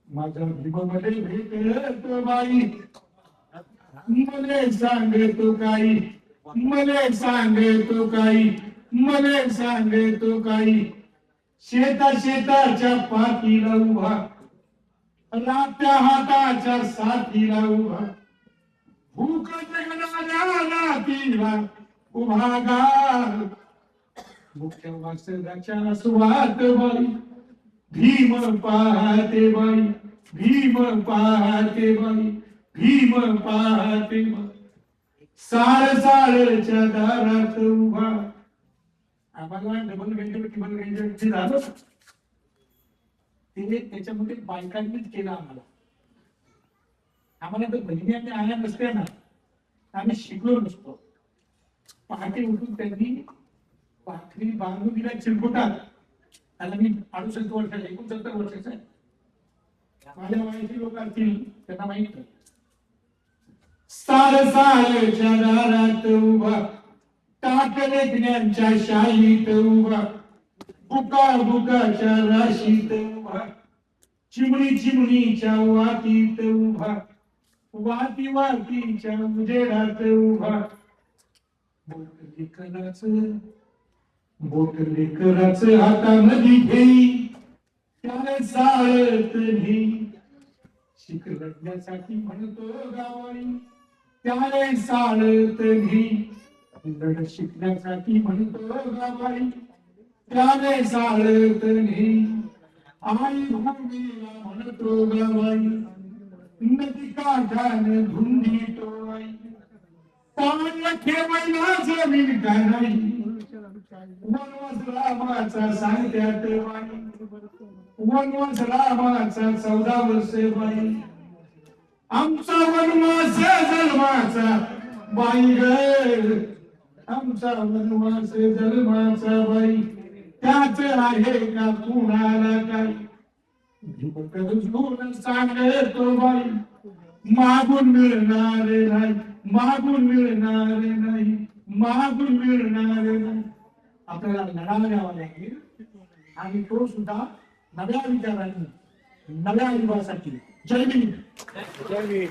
माझ्या भीमामध्ये भेटत बाई, मले सांगतो काही, मले सांगतो काही, मले सांगतो काही. शेताच्या पाठीला उभा, रात्या हाताच्या साथीला उभा, भूक जगणाऱ्या नातीला उभा गार. मुख्य वासराच्या सुवात बाई, भीम पाहते बाई, भीम पाहते बाई, भीम पाहते बाई. साळच्या दारात उभा. आम्हाला डबल वेंजर झालं ते त्याच्यामध्ये बायकांनीच केलं. आम्हाला तर बहिणी आणि आया नसत्या ना, आम्ही शिकलो नसतो. पहाटे उठून त्यांनी भाकरी बांधून दिल्या चिरकुटात. त्याला मी 68 वर्षाचा, 69 वर्षाचा आहे. माझ्या वयाची लोक असतील त्यांना माहित नाही. साळच्या दारात उभा, टाकलेकण्यांच्या शाहीत उभा, बुकाच्या राशीत उभा, चिमणीच्या वाटीत उभा, वातीच्या उजेडात उभा. बोट लेकराचं हातामध्ये घेई, त्याने साळत नेई. शिकण्यासाठी म्हणतो गावाई, त्याने साळत नेई. लढ शिकण्यासाठी म्हणतो गावाई, त्याने साळत नेई. आई भूमीला म्हणतो गावाई, नदी काठाने धुंडीतो आई. पाण्याला ठेवायला जमीन का नाही, वनवास रामाचा सांगत्यात बाई, वनवास रामाचा 14 वर्ष बाई. आमचा वनवास जन्माचा बाई ग, आमचा वनवास जन्माचा बाई. त्याच आहे का कुणाला काही, भीमकरून सांगतो बाई, मागून मिळणार नाही, मागून मिळणार नाही, मागून मिळणार नाही. आपल्याला लढा द्यावा लागेल आणि तो सुद्धा नव्या विचारांनी, नव्या युगासाठी. जय भीम. जय भीम.